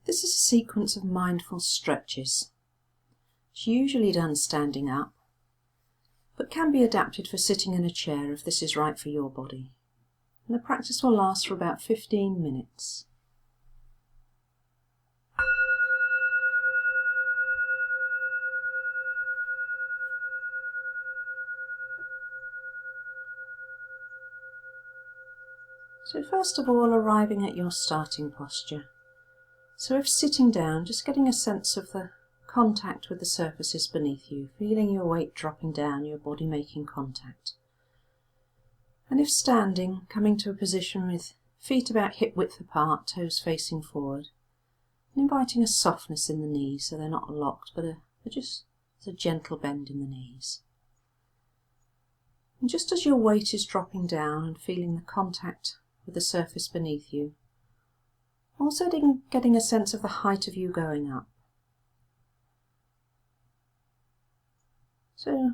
This is a sequence of mindful stretches. It's usually done standing up, but can be adapted for sitting in a chair if this is right for your body. And the practice will last for about 15 minutes. So first of all, arriving at your starting posture. So if sitting down, just getting a sense of the contact with the surfaces beneath you, feeling your weight dropping down, your body making contact. And if standing, coming to a position with feet about hip width apart, toes facing forward, and inviting a softness in the knees so they're not locked, but just a gentle bend in the knees. And just as your weight is dropping down and feeling the contact with the surface beneath you, also getting a sense of the height of you going up. So,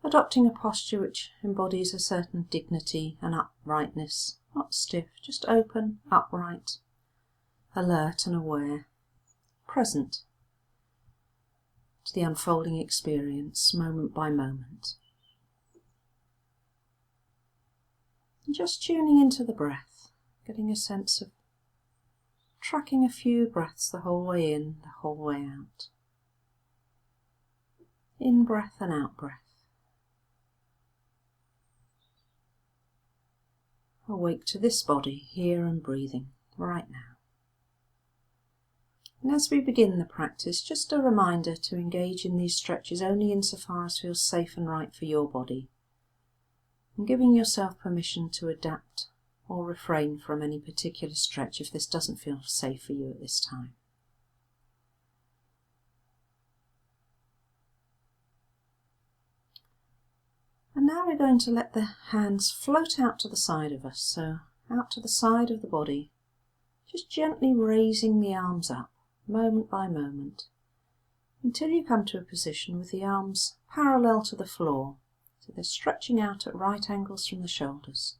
adopting a posture which embodies a certain dignity and uprightness, not stiff, just open, upright, alert and aware, present to the unfolding experience, moment by moment. And just tuning into the breath, getting a sense of tracking a few breaths the whole way in, the whole way out. In breath and out breath. Awake to this body, here and breathing, right now. And as we begin the practice, just a reminder to engage in these stretches only insofar as feels safe and right for your body, and giving yourself permission to adapt or refrain from any particular stretch if this doesn't feel safe for you at this time. And now we're going to let the hands float out to the side of us, so out to the side of the body, just gently raising the arms up, moment by moment, until you come to a position with the arms parallel to the floor, so they're stretching out at right angles from the shoulders.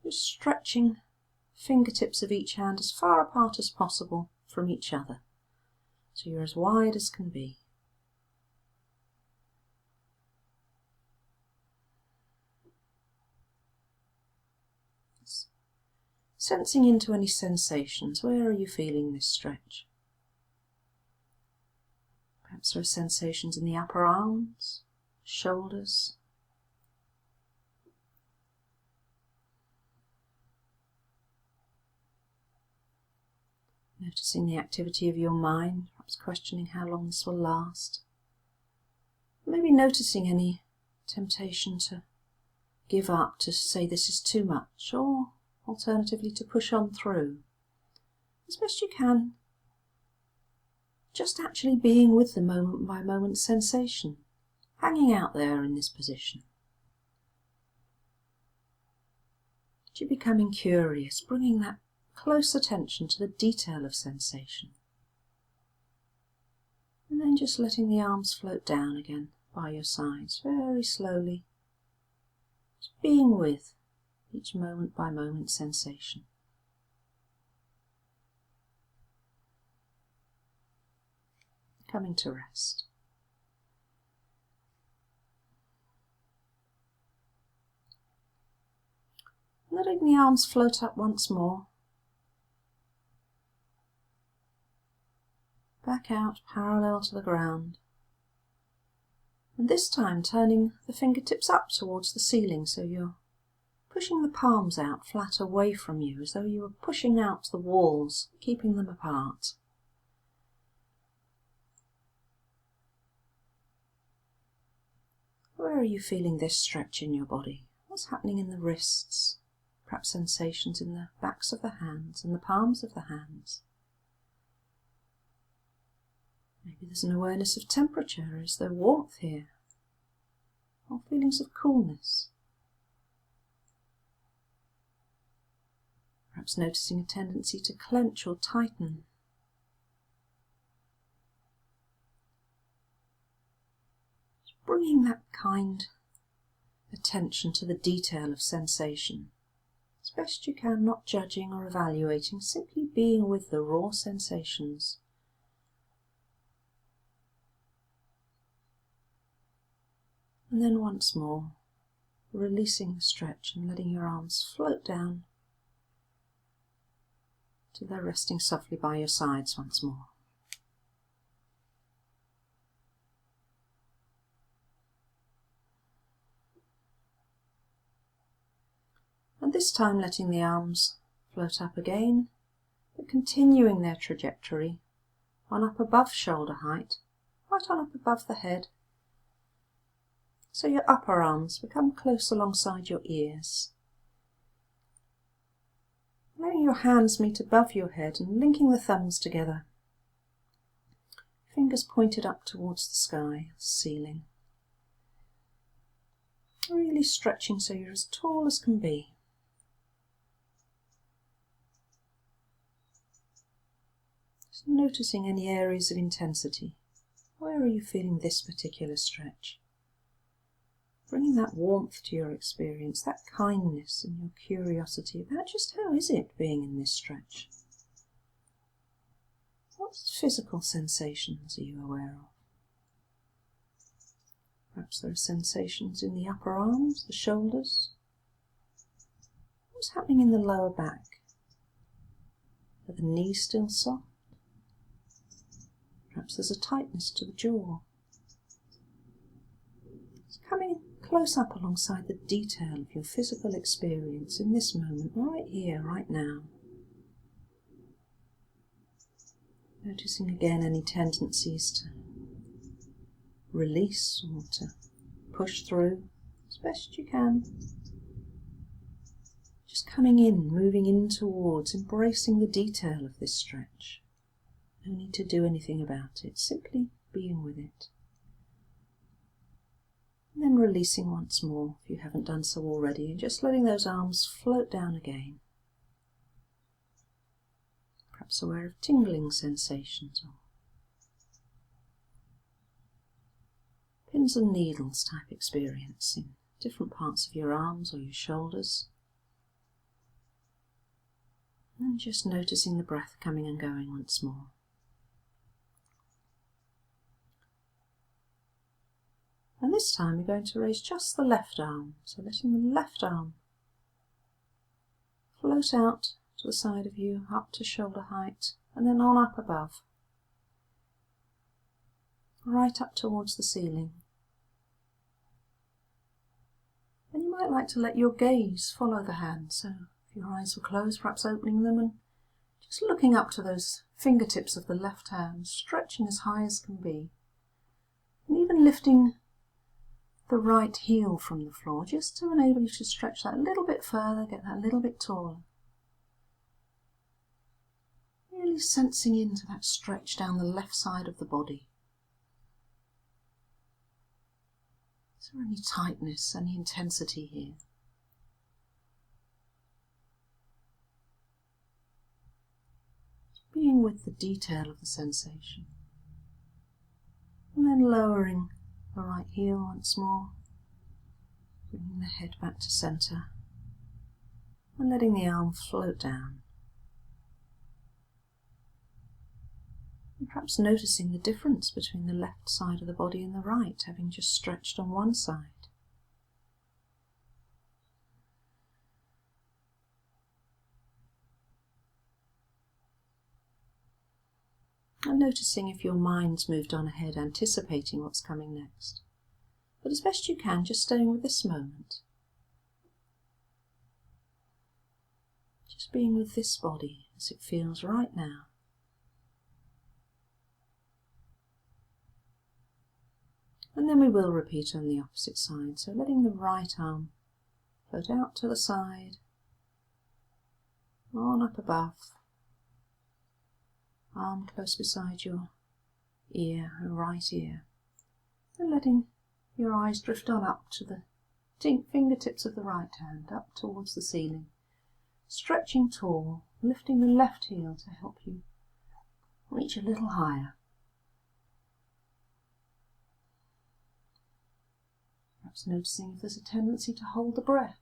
Just stretching fingertips of each hand as far apart as possible from each other, so you're as wide as can be. Sensing into any sensations. Where are you feeling this stretch? Perhaps there are sensations in the upper arms, shoulders. Noticing the activity of your mind, perhaps questioning how long this will last. Maybe noticing any temptation to give up, to say this is too much, or alternatively to push on through. As best you can, just actually being with the moment by moment sensation, hanging out there in this position. You're becoming curious, bringing that close attention to the detail of sensation. And then just letting the arms float down again by your sides, very slowly. Just being with each moment by moment sensation. Coming to rest. Letting the arms float up once more. Back out parallel to the ground. And this time turning the fingertips up towards the ceiling, so you're pushing the palms out flat away from you, as though you were pushing out the walls, keeping them apart. Where are you feeling this stretch in your body? What's happening in the wrists? Perhaps sensations in the backs of the hands and the palms of the hands. Maybe there's an awareness of temperature. Is there warmth here? Or feelings of coolness? Perhaps noticing a tendency to clench or tighten. Bringing that kind attention to the detail of sensation, as best you can, not judging or evaluating, simply being with the raw sensations. And then once more, releasing the stretch and letting your arms float down till they're resting softly by your sides once more. And this time letting the arms float up again, but continuing their trajectory on up above shoulder height, right on up above the head, so your upper arms become close alongside your ears. Letting your hands meet above your head and linking the thumbs together. Fingers pointed up towards the sky, the ceiling. Really stretching so you're as tall as can be. Just noticing any areas of intensity. Where are you feeling this particular stretch? Bringing that warmth to your experience, that kindness and your curiosity about just how is it being in this stretch? What physical sensations are you aware of? Perhaps there are sensations in the upper arms, the shoulders. What's happening in the lower back? Are the knees still soft? Perhaps there's a tightness to the jaw. It's coming close up alongside the detail of your physical experience in this moment, right here, right now. Noticing again any tendencies to release or to push through as best you can. Just coming in, moving in towards, embracing the detail of this stretch. No need to do anything about it, simply being with it. And then releasing once more, if you haven't done so already, and just letting those arms float down again. Perhaps aware of tingling sensations or pins and needles type experience in different parts of your arms or your shoulders. And just noticing the breath coming and going once more. And this time you're going to raise just the left arm, so letting the left arm float out to the side of you, up to shoulder height, and then on up above, right up towards the ceiling. And you might like to let your gaze follow the hand, so if your eyes were closed, perhaps opening them and just looking up to those fingertips of the left hand, stretching as high as can be, and even lifting the right heel from the floor, just to enable you to stretch that a little bit further, get that a little bit taller. Really sensing into that stretch down the left side of the body. Is there any tightness, any intensity here? Just being with the detail of the sensation. And then lowering the right heel once more, bringing the head back to centre and letting the arm float down. And perhaps noticing the difference between the left side of the body and the right, having just stretched on one side. And noticing if your mind's moved on ahead, anticipating what's coming next. But as best you can, just staying with this moment. Just being with this body as it feels right now. And then we will repeat on the opposite side, so letting the right arm float out to the side, on up above, arm close beside your ear, your right ear, and letting your eyes drift on up to the fingertips of the right hand, up towards the ceiling, stretching tall, lifting the left heel to help you reach a little higher. Perhaps noticing if there's a tendency to hold the breath.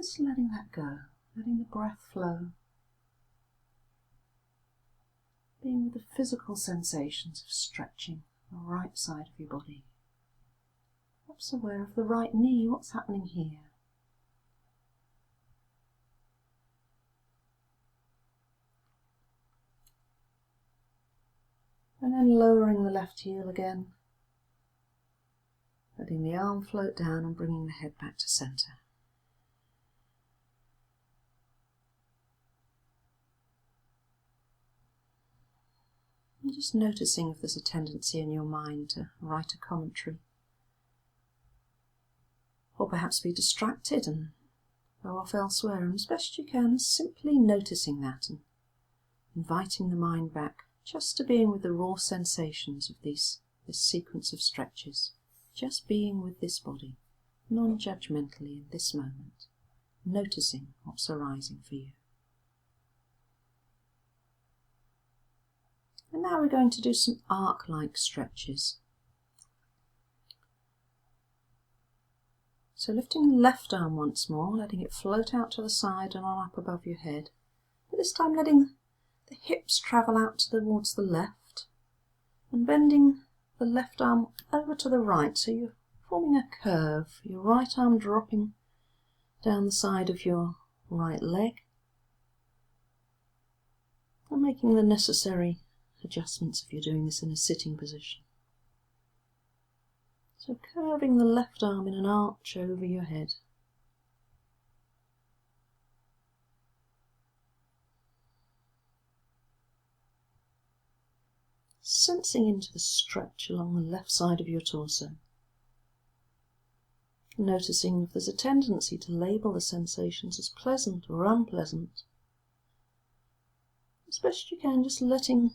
Just letting that go, letting the breath flow, being with the physical sensations of stretching the right side of your body. Perhaps aware of the right knee, what's happening here. And then lowering the left heel again, letting the arm float down and bringing the head back to centre. And just noticing if there's a tendency in your mind to write a commentary, or perhaps be distracted and go off elsewhere, and as best you can, simply noticing that and inviting the mind back just to being with the raw sensations of this sequence of stretches, just being with this body, non-judgmentally in this moment, noticing what's arising for you. And now we're going to do some arc-like stretches. So lifting the left arm once more, letting it float out to the side and on up above your head, but this time letting the hips travel out towards the left and bending the left arm over to the right, so you're forming a curve, your right arm dropping down the side of your right leg and making the necessary adjustments if you're doing this in a sitting position. So curving the left arm in an arch over your head. Sensing into the stretch along the left side of your torso. Noticing if there's a tendency to label the sensations as pleasant or unpleasant. As best you can, just letting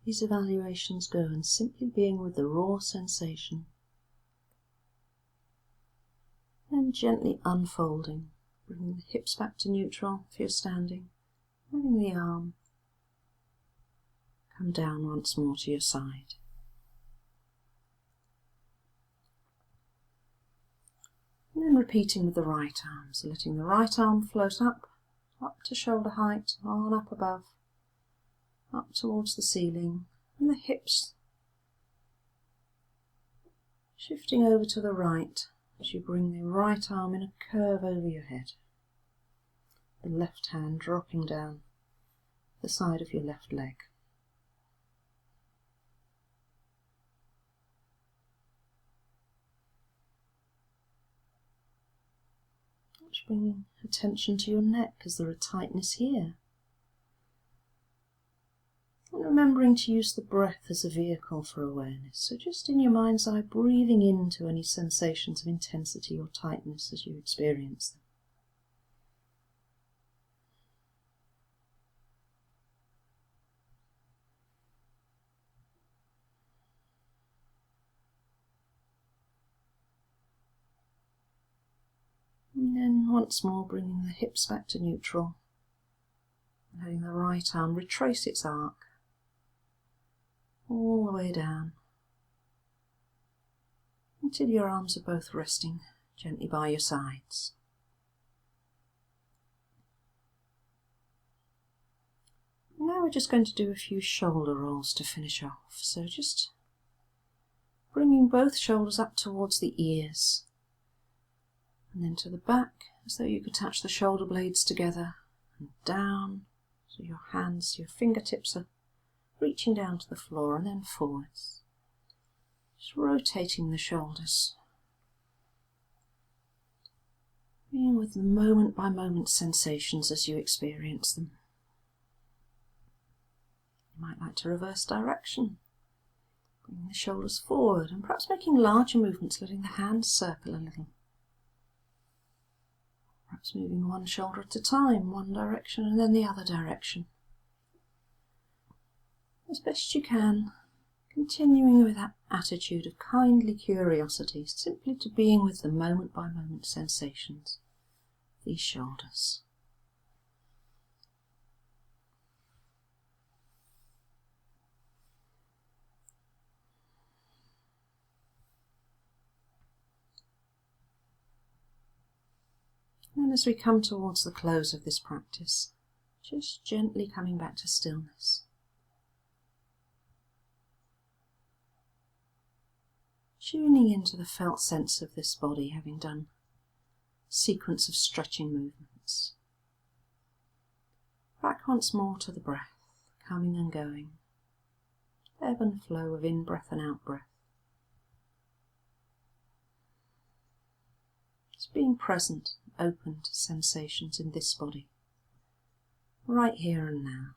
these evaluations go and simply being with the raw sensation. Then gently unfolding, bringing the hips back to neutral if you're standing, letting the arm come down once more to your side. And then repeating with the right arm, so letting the right arm float up to shoulder height, on up above, up towards the ceiling, and the hips shifting over to the right as you bring the right arm in a curve over your head, the left hand dropping down the side of your left leg. Just bringing attention to your neck as there a tightness here. And remembering to use the breath as a vehicle for awareness. So just in your mind's eye, breathing into any sensations of intensity or tightness as you experience them. And then once more bringing the hips back to neutral. And letting the right arm retrace its arc all the way down until your arms are both resting gently by your sides. Now we're just going to do a few shoulder rolls to finish off. So just bringing both shoulders up towards the ears and then to the back as though you could touch the shoulder blades together and down so your hands, your fingertips are reaching down to the floor and then forwards. Just rotating the shoulders. Being with the moment by moment sensations as you experience them. You might like to reverse direction. Bringing the shoulders forward and perhaps making larger movements, letting the hands circle a little. Perhaps moving one shoulder at a time, one direction and then the other direction. As best you can, continuing with that attitude of kindly curiosity, simply to being with the moment by moment sensations of these shoulders. And then as we come towards the close of this practice, just gently coming back to stillness. Tuning into the felt sense of this body, having done a sequence of stretching movements. Back once more to the breath, coming and going, ebb and flow of in-breath and out-breath. Just being present, open to sensations in this body, right here and now.